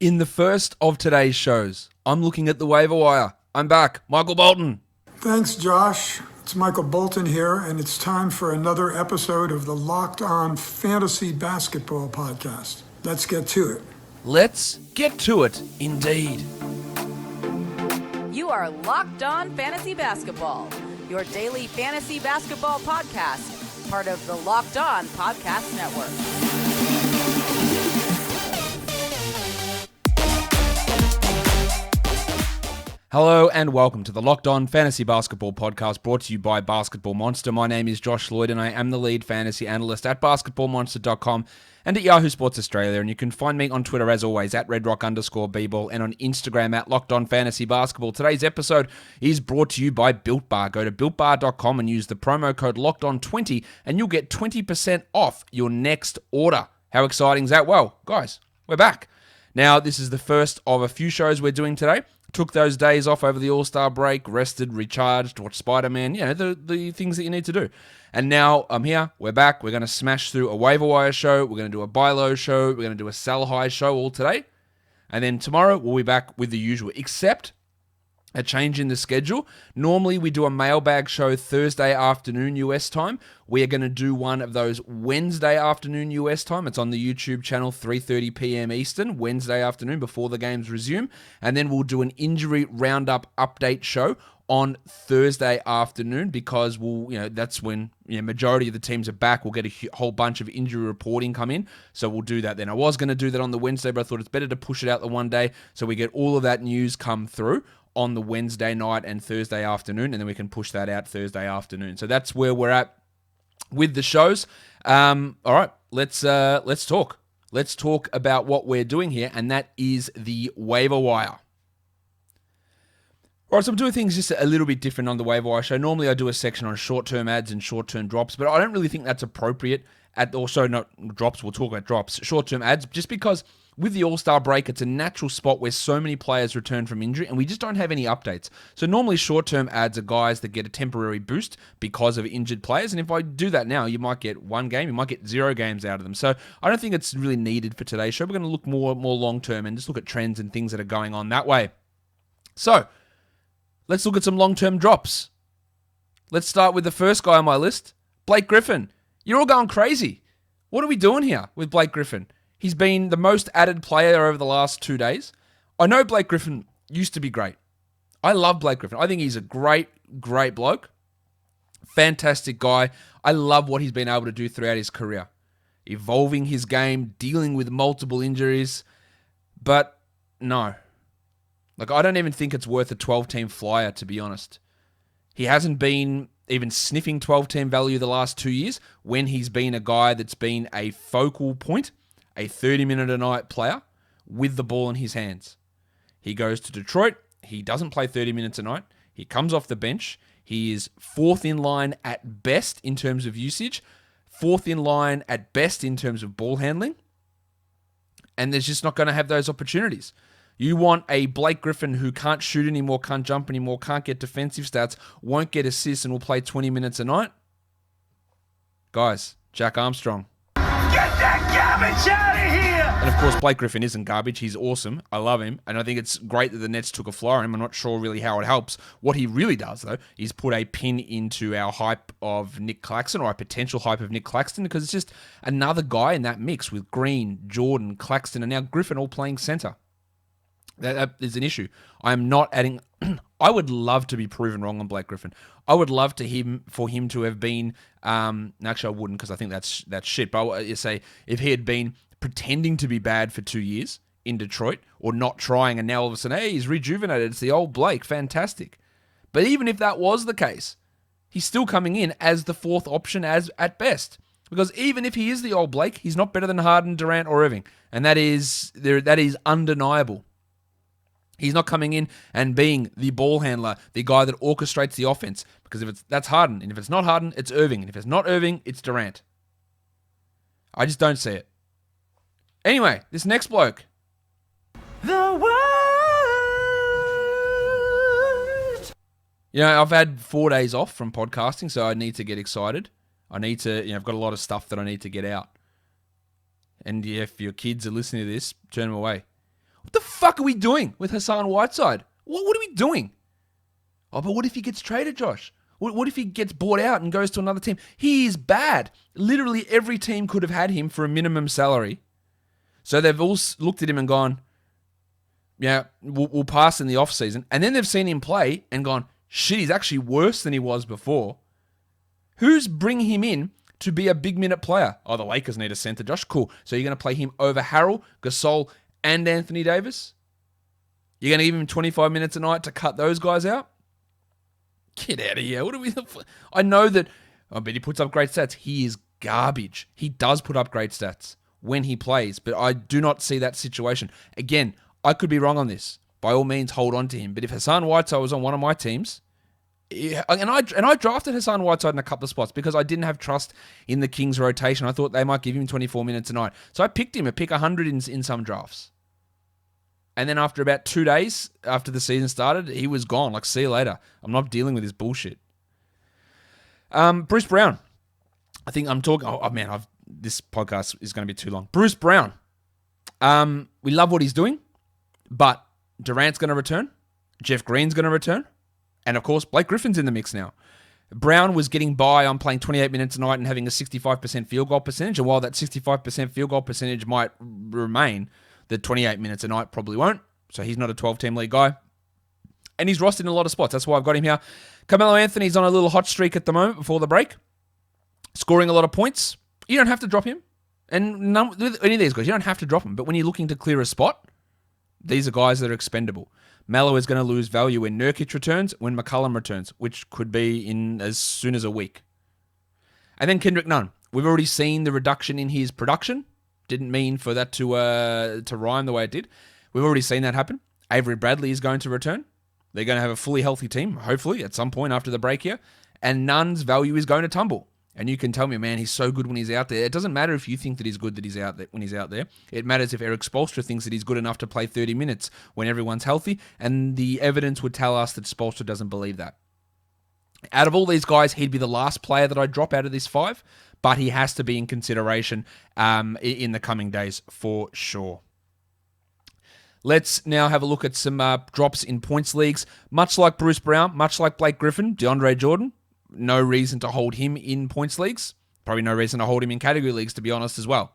In the first of today's shows, I'm looking at the waiver wire. I'm back. Michael Bolton. Thanks, Josh. It's Michael Bolton here, and it's time for another episode of the Locked On Fantasy Basketball Podcast. Let's get to it. Let's get to it, indeed. You are Locked On Fantasy Basketball, your daily fantasy basketball podcast, part of the Locked On Podcast Network. Hello and welcome to the Locked On Fantasy Basketball Podcast brought to you by Basketball Monster. My name is Josh Lloyd and I am the lead fantasy analyst at basketballmonster.com and at Yahoo Sports Australia. And you can find me on Twitter as always at redrock_bball and on Instagram at Locked On Fantasy Basketball. Today's episode is brought to you by Built Bar. Go to builtbar.com and use the promo code LOCKEDON20 and you'll get 20% off your next order. How exciting is that? Well, guys, we're back. Now, this is the first of a few shows we're doing today. Took those days off over the All-Star break, rested, recharged, watched Spider-Man, the things that you need to do. And now I'm here, we're back, we're going to smash through a waiver wire show, we're going to do a buy low show, we're going to do a sell high show all today. And then tomorrow we'll be back with the usual, except a change in the schedule. Normally we do a mailbag show Thursday afternoon US time. We are going to do one of those Wednesday afternoon US time. It's on the YouTube channel, 3:30 p.m. Eastern, Wednesday afternoon before the games resume. And then we'll do an injury roundup update show on Thursday afternoon because that's when majority of the teams are back. We'll get a whole bunch of injury reporting come in. So we'll do that then. I was going to do that on the Wednesday, but I thought it's better to push it out the one day so we get all of that news come through on the Wednesday night and Thursday afternoon, and then we can push that out Thursday afternoon. So that's where we're at with the shows. All right, let's talk. Let's talk about what we're doing here, and that is the waiver wire. All right, so I'm doing things just a little bit different on the waiver wire show. Normally I do a section on short-term ads and short-term drops, but I don't really think that's appropriate. Not drops, we'll talk about drops. Short-term ads, just because with the All-Star break, it's a natural spot where so many players return from injury and we just don't have any updates. So normally short-term ads are guys that get a temporary boost because of injured players. And if I do that now, you might get one game, you might get 0 games out of them. So I don't think it's really needed for today's show. We're going to look more long-term and just look at trends and things that are going on that way. So let's look at some long-term drops. Let's start with the first guy on my list, Blake Griffin. You're all going crazy. What are we doing here with Blake Griffin? He's been the most added player over the last 2 days. I know Blake Griffin used to be great. I love Blake Griffin. I think he's a great bloke. Fantastic guy. I love what he's been able to do throughout his career. Evolving his game, dealing with multiple injuries. But no. I don't even think it's worth a 12-team flyer, to be honest. He hasn't been even sniffing 12-team value the last 2 years when he's been a guy that's been a focal point, a 30-minute-a-night player with the ball in his hands. He goes to Detroit. He doesn't play 30 minutes a night. He comes off the bench. He is 4th in line at best in terms of usage, 4th in line at best in terms of ball handling, and there's just not going to have those opportunities. You want a Blake Griffin who can't shoot anymore, can't jump anymore, can't get defensive stats, won't get assists, and will play 20 minutes a night? Guys, Jack Armstrong. Get that garbage out of here! And of course, Blake Griffin isn't garbage. He's awesome. I love him. And I think it's great that the Nets took a flyer on him. I'm not sure really how it helps. What he really does, though, is put a pin into our hype of Nick Claxton, or our potential hype of Nick Claxton, because it's just another guy in that mix with Green, Jordan, Claxton, and now Griffin all playing center. That is an issue. I am not adding... I would love to be proven wrong on Blake Griffin. I would love for him to have been... actually, I wouldn't, because I think that's shit. But I would say if he had been pretending to be bad for 2 years in Detroit, or not trying, and now all of a sudden, hey, he's rejuvenated. It's the old Blake. Fantastic. But even if that was the case, he's still coming in as the 4th option as at best. Because even if he is the old Blake, he's not better than Harden, Durant, or Irving. And that is undeniable. He's not coming in and being the ball handler, the guy that orchestrates the offense. Because that's Harden. And if it's not Harden, it's Irving. And if it's not Irving, it's Durant. I just don't see it. Anyway, this next bloke. The world. I've had 4 days off from podcasting, so I need to get excited. I need to, I've got a lot of stuff that I need to get out. And if your kids are listening to this, turn them away. What the fuck are we doing with Hassan Whiteside? What are we doing? Oh, but what if he gets traded, Josh? What if he gets bought out and goes to another team? He is bad. Literally every team could have had him for a minimum salary. So they've all looked at him and gone, yeah, we'll pass in the offseason. And then they've seen him play and gone, shit, he's actually worse than he was before. Who's bringing him in to be a big minute player? Oh, the Lakers need a center, Josh. Cool. So you're going to play him over Harrell, Gasol, and Anthony Davis? You're going to give him 25 minutes a night to cut those guys out? Get out of here. What are we? I know that, I bet he puts up great stats. He is garbage. He does put up great stats when he plays, but I do not see that situation. Again, I could be wrong on this. By all means, hold on to him. But if Hassan Whiteside was on one of my teams, and I drafted Hassan Whiteside in a couple of spots because I didn't have trust in the Kings rotation. I thought they might give him 24 minutes a night. So I picked him at pick 100 in some drafts. And then after about 2 days after the season started, he was gone. Like, see you later. I'm not dealing with this bullshit. Bruce Brown. I think I'm talking... Oh, man, this podcast is going to be too long. Bruce Brown. We love what he's doing, but Durant's going to return. Jeff Green's going to return. And, of course, Blake Griffin's in the mix now. Brown was getting by on playing 28 minutes a night and having a 65% field goal percentage. And while that 65% field goal percentage might remain, the 28 minutes a night probably won't. So he's not a 12-team league guy. And he's rostered in a lot of spots. That's why I've got him here. Carmelo Anthony's on a little hot streak at the moment before the break. Scoring a lot of points. You don't have to drop him. And with any of these guys, you don't have to drop him. But when you're looking to clear a spot, these are guys that are expendable. Melo is going to lose value when Nurkic returns, when McCollum returns, which could be in as soon as a week. And then Kendrick Nunn. We've already seen the reduction in his production. Didn't mean for that to rhyme the way it did. We've already seen that happen. Avery Bradley is going to return. They're going to have a fully healthy team, hopefully, at some point after the break here. And Nunn's value is going to tumble. And you can tell me, man, he's so good when he's out there. It doesn't matter if you think that he's good that he's out there when he's out there. It matters if Eric Spoelstra thinks that he's good enough to play 30 minutes when everyone's healthy. And the evidence would tell us that Spoelstra doesn't believe that. Out of all these guys, he'd be the last player that I drop out of this 5. But he has to be in consideration in the coming days for sure. Let's now have a look at some drops in points leagues. Much like Bruce Brown, much like Blake Griffin, DeAndre Jordan, no reason to hold him in points leagues. Probably no reason to hold him in category leagues, to be honest, as well.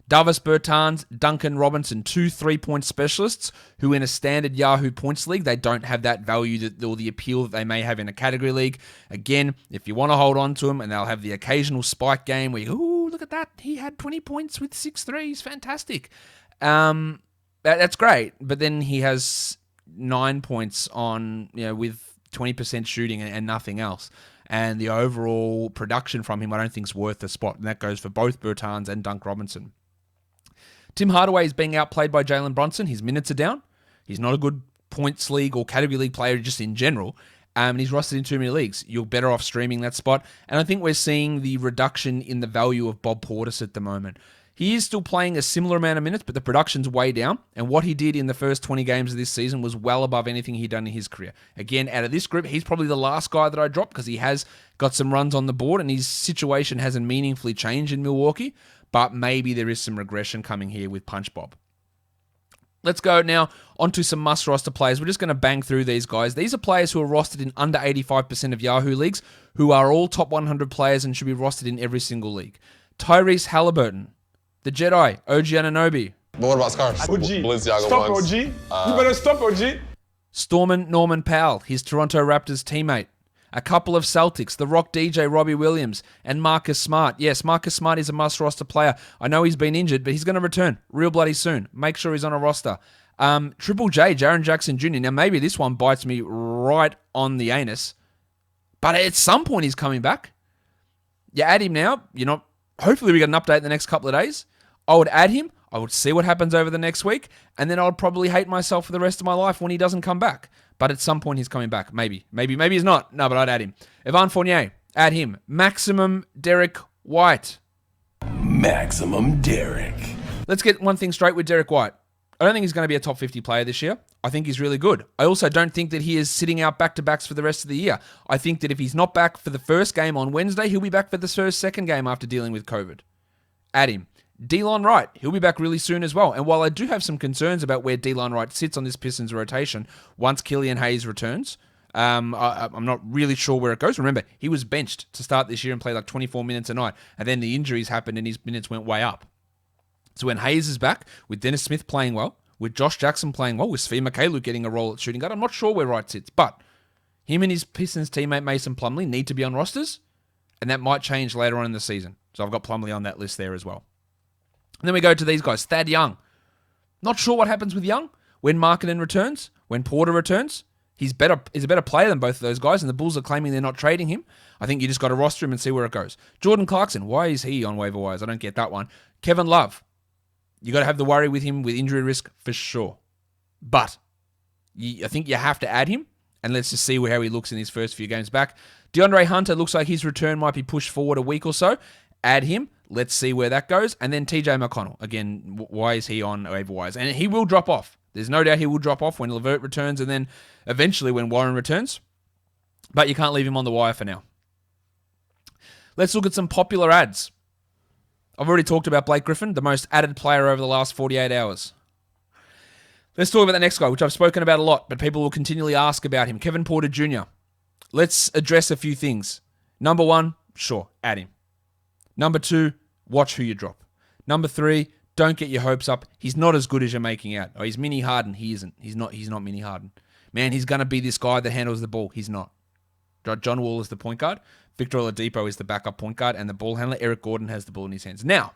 Davis Bertans, Duncan Robinson, 2 3-point specialists who in a standard Yahoo points league, they don't have that value or the appeal that they may have in a category league. Again, if you want to hold on to them, and they'll have the occasional spike game where you go, ooh, look at that. He had 20 points with 6 threes. Fantastic. That's great. But then he has 9 points on, with 20% shooting and nothing else. And the overall production from him, I don't think is worth a spot. And that goes for both Bertans and Dunk Robinson. Tim Hardaway is being outplayed by Jalen Brunson. His minutes are down. He's not a good points league or category league player just in general. And he's rostered in too many leagues. You're better off streaming that spot. And I think we're seeing the reduction in the value of Bob Portis at the moment. He is still playing a similar amount of minutes, but the production's way down. And what he did in the first 20 games of this season was well above anything he'd done in his career. Again, out of this group, he's probably the last guy that I dropped because he has got some runs on the board and his situation hasn't meaningfully changed in Milwaukee. But maybe there is some regression coming here with Punch Bob. Let's go now onto some must-roster players. We're just going to bang through these guys. These are players who are rostered in under 85% of Yahoo leagues, who are all top 100 players and should be rostered in every single league. Tyrese Halliburton, the Jedi, OG Anunoby. But what about scarves? OG. Balenciaga Stop ones. OG. You better stop OG. Stormin Norman Powell, his Toronto Raptors teammate. A couple of Celtics, the Rock DJ Robbie Williams, and Marcus Smart. Yes, Marcus Smart is a must-roster player. I know he's been injured, but he's going to return real bloody soon. Make sure he's on a roster. Triple J, Jaren Jackson Jr. Now, maybe this one bites me right on the anus, but at some point he's coming back. You add him now. Hopefully we get an update in the next couple of days. I would add him. I would see what happens over the next week, and then I would probably hate myself for the rest of my life when he doesn't come back. But at some point he's coming back. Maybe he's not. No, but I'd add him. Evan Fournier, add him. Maximum Derek White. Maximum Derek. Let's get one thing straight with Derek White. I don't think he's going to be a top 50 player this year. I think he's really good. I also don't think that he is sitting out back-to-backs for the rest of the year. I think that if he's not back for the first game on Wednesday, he'll be back for the second game after dealing with COVID. Add him. Delon Wright, he'll be back really soon as well. And while I do have some concerns about where Delon Wright sits on this Pistons rotation once Killian Hayes returns, I'm not really sure where it goes. Remember, he was benched to start this year and played like 24 minutes a night, and then the injuries happened and his minutes went way up. So when Hayes is back, with Dennis Smith playing well, with Josh Jackson playing well, with Svi Mykhailiuk getting a role at shooting guard, I'm not sure where Wright sits, but him and his Pistons teammate Mason Plumlee need to be on rosters, and that might change later on in the season. So I've got Plumlee on that list there as well. And then we go to these guys. Thad Young. Not sure what happens with Young when Markkanen returns, when Porter returns. He's a better player than both of those guys, and the Bulls are claiming they're not trading him. I think you just got to roster him and see where it goes. Jordan Clarkson. Why is he on waiver wires? I don't get that one. Kevin Love. You got to have the worry with him with injury risk for sure. But I think you have to add him, and let's just see how he looks in his first few games back. DeAndre Hunter looks like his return might be pushed forward a week or so. Add him. Let's see where that goes. And then TJ McConnell. Again, why is he on waiver wires? And he will drop off. There's no doubt he will drop off when LeVert returns and then eventually when Warren returns. But you can't leave him on the wire for now. Let's look at some popular ads. I've already talked about Blake Griffin, the most added player over the last 48 hours. Let's talk about the next guy, which I've spoken about a lot, but people will continually ask about him. Kevin Porter Jr. Let's address a few things. Number one, sure, add him. Number two, watch who you drop. Number three, don't get your hopes up. He's not as good as you're making out. Oh, he's Mini Harden. He isn't. He's not Mini Harden. Man, he's going to be this guy that handles the ball. He's not. John Wall is the point guard. Victor Oladipo is the backup point guard. And the ball handler, Eric Gordon, has the ball in his hands. Now,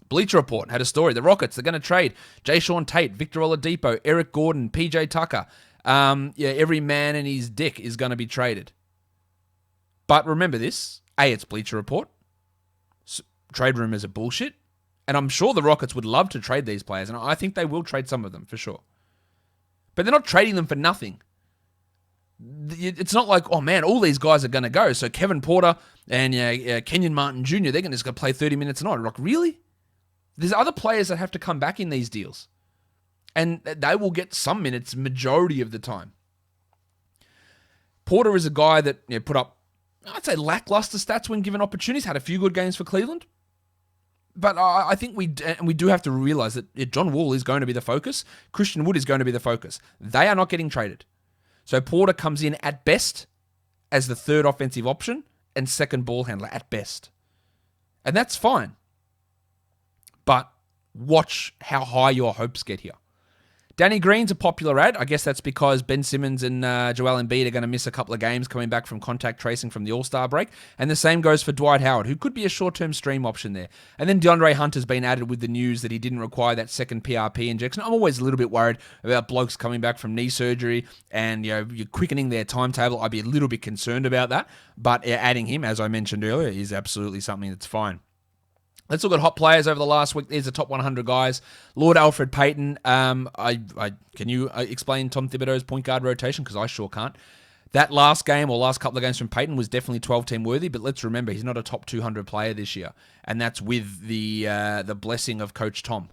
Bleacher Report had a story. The Rockets, they're going to trade Jayshawn Tate, Victor Oladipo, Eric Gordon, PJ Tucker. Every man in his dick is going to be traded. But remember this. A, it's Bleacher Report. Trade rumors are bullshit. And I'm sure the Rockets would love to trade these players, and I think they will trade some of them, for sure. But they're not trading them for nothing. It's not like, oh man, all these guys are going to go, so Kevin Porter and Kenyon Martin Jr., they're just going to play 30 minutes a night. Like, really? There's other players that have to come back in these deals. And they will get some minutes majority of the time. Porter is a guy that put up, I'd say, lackluster stats when given opportunities, had a few good games for Cleveland. But I think we do have to realize that John Wall is going to be the focus. Christian Wood is going to be the focus. They are not getting traded. So Porter comes in at best as the third offensive option and second ball handler at best. And that's fine. But watch how high your hopes get here. Danny Green's a popular ad. I guess that's because Ben Simmons and Joel Embiid are going to miss a couple of games coming back from contact tracing from the All-Star break. And the same goes for Dwight Howard, who could be a short-term stream option there. And then DeAndre Hunter's been added with the news that he didn't require that second PRP injection. I'm always a little bit worried about blokes coming back from knee surgery and you're quickening their timetable. I'd be a little bit concerned about that. But adding him, as I mentioned earlier, is absolutely something that's fine. Let's look at hot players over the last week. There's the top 100 guys. Lord Alfred Payton. Can you explain Tom Thibodeau's point guard rotation? Because I sure can't. That last game or last couple of games from Payton was definitely 12-team worthy, but let's remember he's not a top 200 player this year, and that's with the blessing of Coach Tom.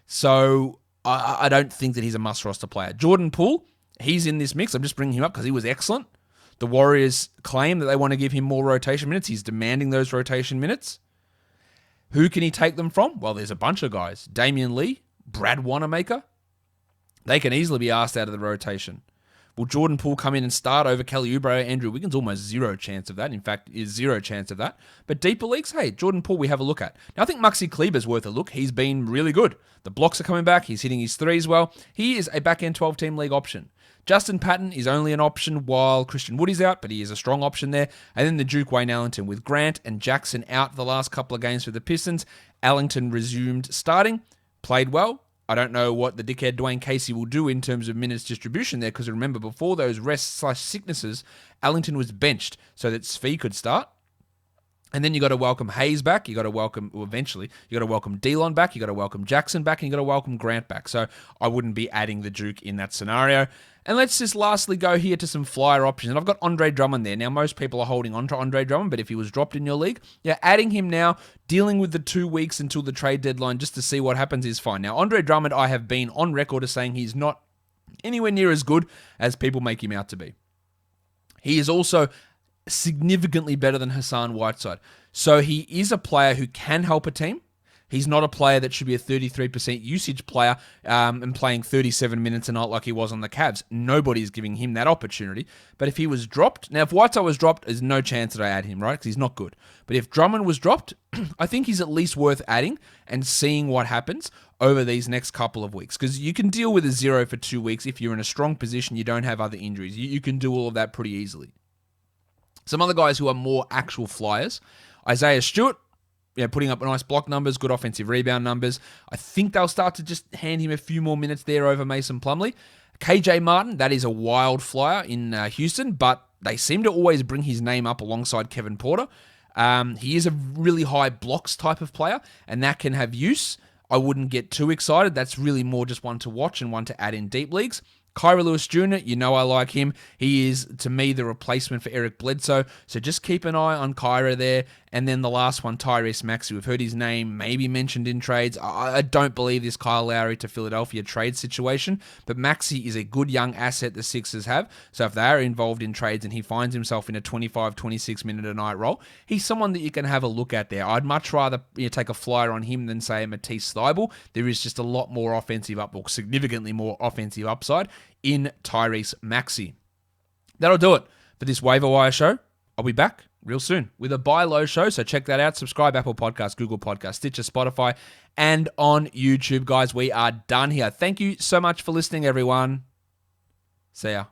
So I don't think that he's a must-roster player. Jordan Poole, he's in this mix. I'm just bringing him up because he was excellent. The Warriors claim that they want to give him more rotation minutes. He's demanding those rotation minutes. Who can he take them from? Well, there's a bunch of guys. Damian Lee, Brad Wanamaker. They can easily be asked out of the rotation. Will Jordan Poole come in and start over Kelly Oubre, Andrew Wiggins? Almost zero chance of that. In fact, is zero chance of that. But deeper leagues, hey, Jordan Poole we have a look at. Now, I think Maxi Kleber's worth a look. He's been really good. The blocks are coming back. He's hitting his threes well. He is a back-end 12-team league option. Justin Patton is only an option while Christian Wood is out, but he is a strong option there. And then the Duke Wayne Ellington with Grant and Jackson out the last couple of games for the Pistons. Ellington resumed starting, played well. I don't know what the dickhead Dwayne Casey will do in terms of minutes distribution there, because remember, before those rests/sicknesses, Ellington was benched so that Svi could start. And then you got to welcome Hayes back. You got to welcome, eventually, you got to welcome Delon back. You got to welcome Jackson back, and you got to welcome Grant back. So I wouldn't be adding the Duke in that scenario. And let's just lastly go here to some flyer options. And I've got Andre Drummond there. Now, most people are holding on to Andre Drummond, but if he was dropped in your league, adding him now, dealing with the 2 weeks until the trade deadline just to see what happens is fine. Now, Andre Drummond, I have been on record as saying he's not anywhere near as good as people make him out to be. He is also significantly better than Hassan Whiteside. So he is a player who can help a team. He's not a player that should be a 33% usage player and playing 37 minutes a night like he was on the Cavs. Nobody's giving him that opportunity. But if he was dropped, now if Whiteside was dropped, there's no chance that I add him, right? Because he's not good. But if Drummond was dropped, I think he's at least worth adding and seeing what happens over these next couple of weeks. Because you can deal with a 0 for 2 weeks if you're in a strong position, you don't have other injuries. You can do all of that pretty easily. Some other guys who are more actual flyers. Isaiah Stewart, putting up nice block numbers, good offensive rebound numbers. I think they'll start to just hand him a few more minutes there over Mason Plumlee. KJ Martin, that is a wild flyer in Houston, but they seem to always bring his name up alongside Kevin Porter. He is a really high blocks type of player, and that can have use. I wouldn't get too excited. That's really more just one to watch and one to add in deep leagues. Kyra Lewis Jr., I like him. He is, to me, the replacement for Eric Bledsoe. So just keep an eye on Kyra there. And then the last one, Tyrese Maxey. We've heard his name maybe mentioned in trades. I don't believe this Kyle Lowry to Philadelphia trade situation, but Maxey is a good young asset the Sixers have. So if they are involved in trades and he finds himself in a 25, 26 minute a night role, he's someone that you can have a look at there. I'd much rather take a flyer on him than, say, a Matisse Thybulle. There is just a lot more offensive significantly more offensive upside in Tyrese Maxey. That'll do it for this Waiver Wire show. I'll be back real soon with a buy low show, so check that out. Subscribe, Apple Podcasts, Google Podcasts, Stitcher, Spotify, and on YouTube. Guys, we are done here. Thank you so much for listening, everyone. See ya.